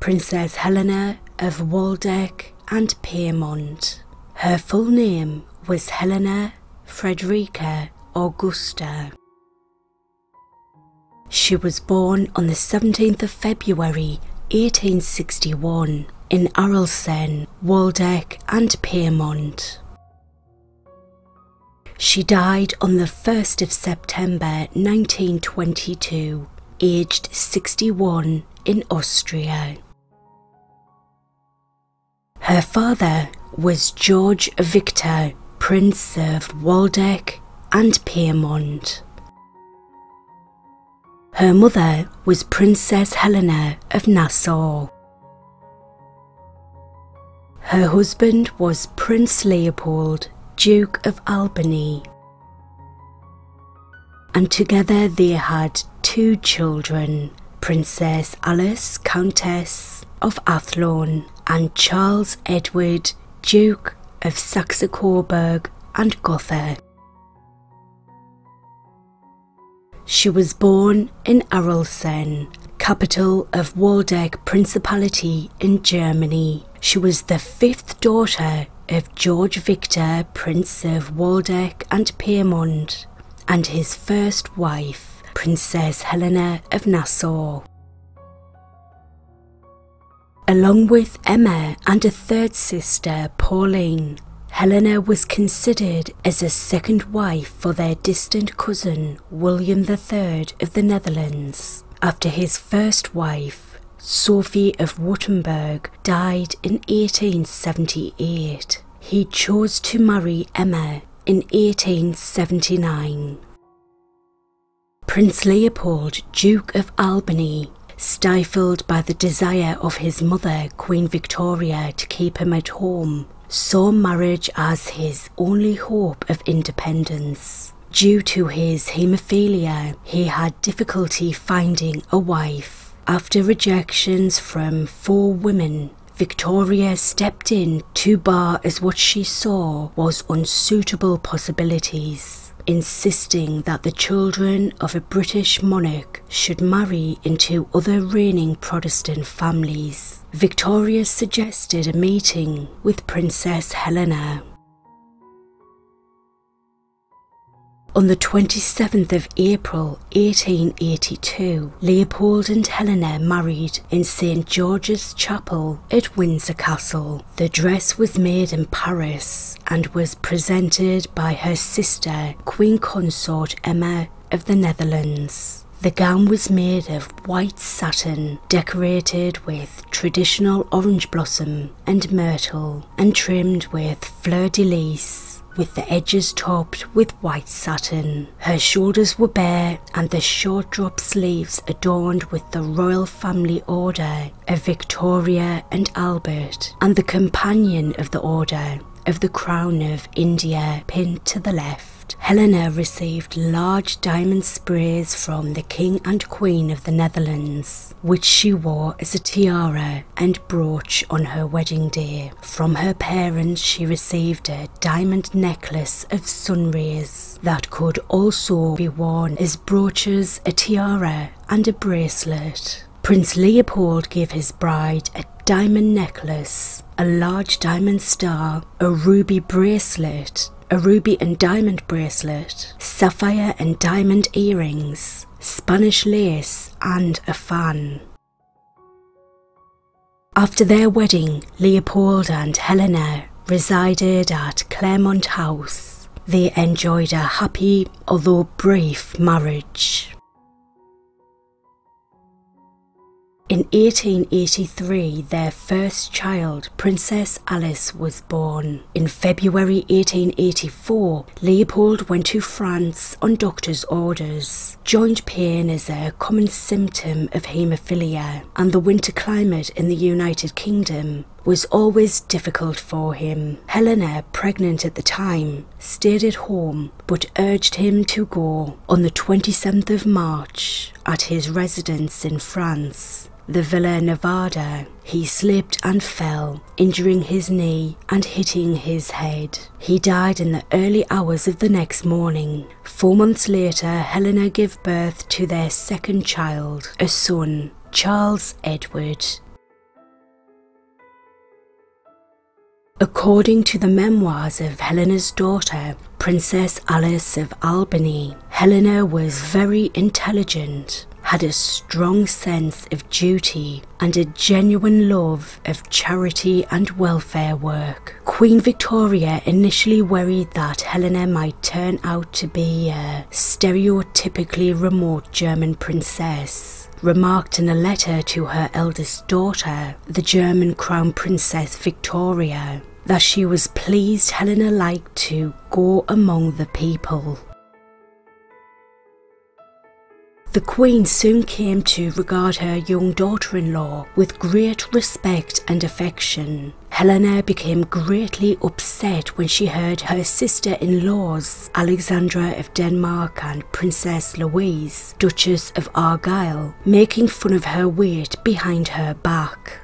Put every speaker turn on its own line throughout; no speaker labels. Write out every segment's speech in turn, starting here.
Princess Helena of Waldeck and Pyrmont. Her full name was Helena Frederica Augusta. She was born on the 17th of February 1861 in Arlesen, Waldeck and Pyrmont. She died on the 1st of September 1922, aged 61 in Austria. Her father was George Victor, Prince of Waldeck and Pyrmont. Her mother was Princess Helena of Nassau. Her husband was Prince Leopold, Duke of Albany, and together they had 2 children, Princess Alice, Countess of Athlone, and Charles Edward, Duke of Saxe-Coburg and Gotha. She was born in Arlesen, capital of Waldeck Principality in Germany. She was the 5th daughter of George Victor, Prince of Waldeck and Pyrmont, and his first wife, Princess Helena of Nassau. Along with Emma and a 3rd sister, Pauline, Helena was considered as a second wife for their distant cousin, William III of the Netherlands, after his first wife, Sophie of Württemberg, died in 1878. He chose to marry Emma in 1879. Prince Leopold, Duke of Albany, stifled by the desire of his mother, Queen Victoria, to keep him at home, saw marriage as his only hope of independence. Due to his haemophilia, he had difficulty finding a wife. After rejections from 4 women, Victoria stepped in to bar as what she saw was unsuitable possibilities, insisting that the children of a British monarch should marry into other reigning Protestant families. Victoria suggested a meeting with Princess Helena. On the 27th of April 1882, Leopold and Helena married in St. George's Chapel at Windsor Castle. The dress was made in Paris and was presented by her sister, Queen Consort Emma of the Netherlands. The gown was made of white satin, decorated with traditional orange blossom and myrtle, and trimmed with fleur-de-lis, with the edges topped with white satin. Her shoulders were bare and the short drop sleeves adorned with the royal family order of Victoria and Albert, and the companion of the order of the Crown of India pinned to the left. Helena received large diamond sprays from the King and Queen of the Netherlands, which she wore as a tiara and brooch on her wedding day. From her parents she received a diamond necklace of sun rays that could also be worn as brooches, a tiara and a bracelet. Prince Leopold gave his bride a diamond necklace, a large diamond star, a ruby bracelet, a ruby and diamond bracelet, sapphire and diamond earrings, Spanish lace and a fan. After their wedding, Leopold and Helena resided at Claremont House. They enjoyed a happy, although brief, marriage. In 1883, their first child, Princess Alice, was born. In February 1884, Leopold went to France on doctor's orders. Joint pain is a common symptom of haemophilia, and the winter climate in the United Kingdom was always difficult for him. Helena, pregnant at the time, stayed at home but urged him to go. On the 27th of March, at his residence in France, the Villa Nevada, he slipped and fell, injuring his knee and hitting his head. He died in the early hours of the next morning. 4 months later, Helena gave birth to their second child, a son, Charles Edward. According to the memoirs of Helena's daughter, Princess Alice of Albany, Helena was very intelligent, had a strong sense of duty, and a genuine love of charity and welfare work. Queen Victoria initially worried that Helena might turn out to be a stereotypically remote German princess, remarked in a letter to her eldest daughter, the German Crown Princess Victoria, that she was pleased Helena liked to go among the people. The Queen soon came to regard her young daughter-in-law with great respect and affection. Helena became greatly upset when she heard her sister-in-laws, Alexandra of Denmark and Princess Louise, Duchess of Argyll, making fun of her weight behind her back.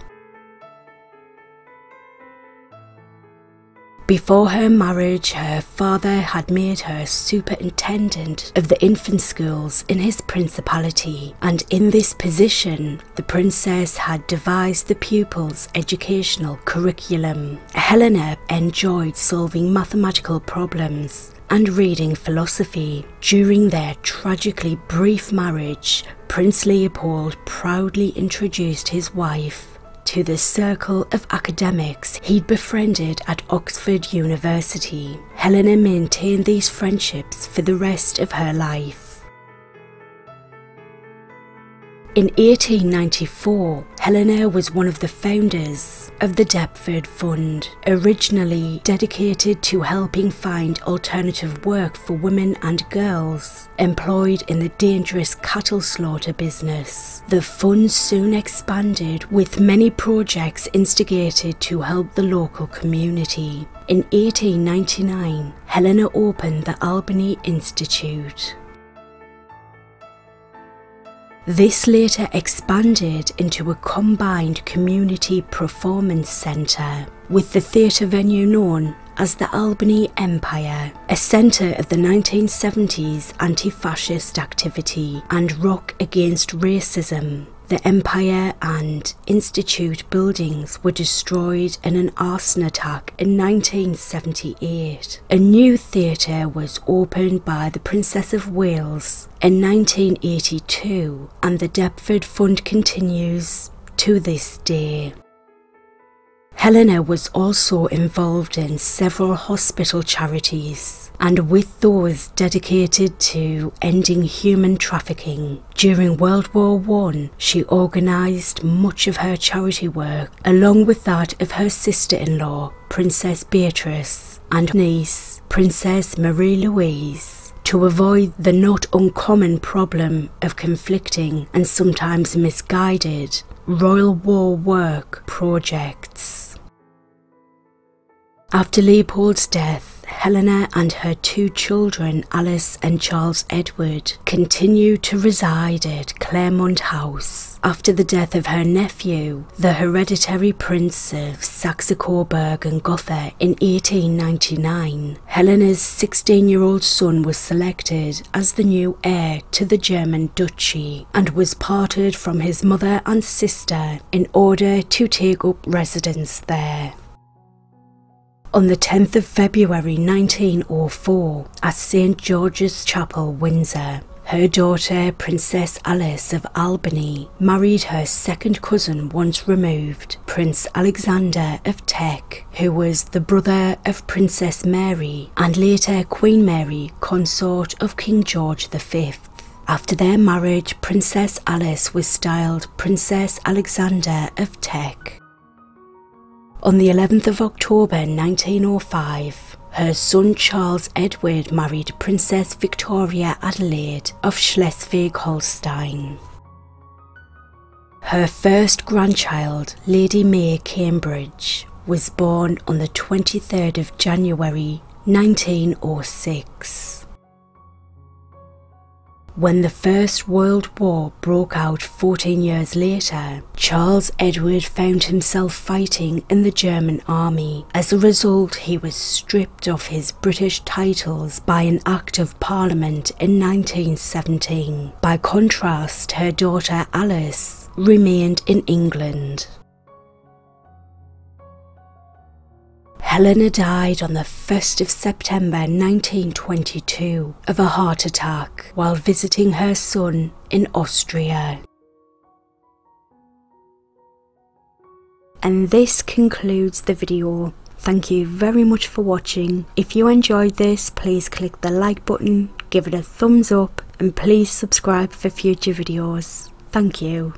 Before her marriage, her father had made her superintendent of the infant schools in his principality, and in this position, the princess had devised the pupils' educational curriculum. Helena enjoyed solving mathematical problems and reading philosophy. During their tragically brief marriage, Prince Leopold proudly introduced his wife to the circle of academics he'd befriended at Oxford University. Helena maintained these friendships for the rest of her life. In 1894, Helena was one of the founders of the Deptford Fund, originally dedicated to helping find alternative work for women and girls employed in the dangerous cattle slaughter business. The fund soon expanded, with many projects instigated to help the local community. In 1899, Helena opened the Albany Institute. This later expanded into a combined community performance centre, with the theatre venue known as the Albany Empire, a centre of the 1970s anti-fascist activity and rock against racism. The Empire and Institute buildings were destroyed in an arson attack in 1978. A new theatre was opened by the Princess of Wales in 1982, and the Deptford Fund continues to this day. Helena was also involved in several hospital charities, and with those dedicated to ending human trafficking. During World War I, she organised much of her charity work, along with that of her sister-in-law, Princess Beatrice, and niece, Princess Marie-Louise, to avoid the not uncommon problem of conflicting and sometimes misguided Royal War work projects. After Leopold's death, Helena and her two children, Alice and Charles Edward, continued to reside at Claremont House. After the death of her nephew, the hereditary Prince of Saxe-Coburg and Gotha in 1899, Helena's 16-year-old son was selected as the new heir to the German duchy and was parted from his mother and sister in order to take up residence there. On the 10th of February 1904, at St George's Chapel, Windsor, her daughter, Princess Alice of Albany, married her second cousin once removed, Prince Alexander of Teck, who was the brother of Princess Mary and later Queen Mary, consort of King George V. After their marriage, Princess Alice was styled Princess Alexander of Teck. On the 11th of October 1905, her son Charles Edward married Princess Victoria Adelaide of Schleswig-Holstein. Her first grandchild, Lady May Cambridge, was born on the 23rd of January 1906. When the First World War broke out 14 years later, Charles Edward found himself fighting in the German army. As a result, he was stripped of his British titles by an Act of Parliament in 1917. By contrast, her daughter Alice remained in England. Helena died on the 1st of September 1922 of a heart attack while visiting her son in Austria. And this concludes the video. Thank you very much for watching. If you enjoyed this, please click the like button, give it a thumbs up, and please subscribe for future videos. Thank you.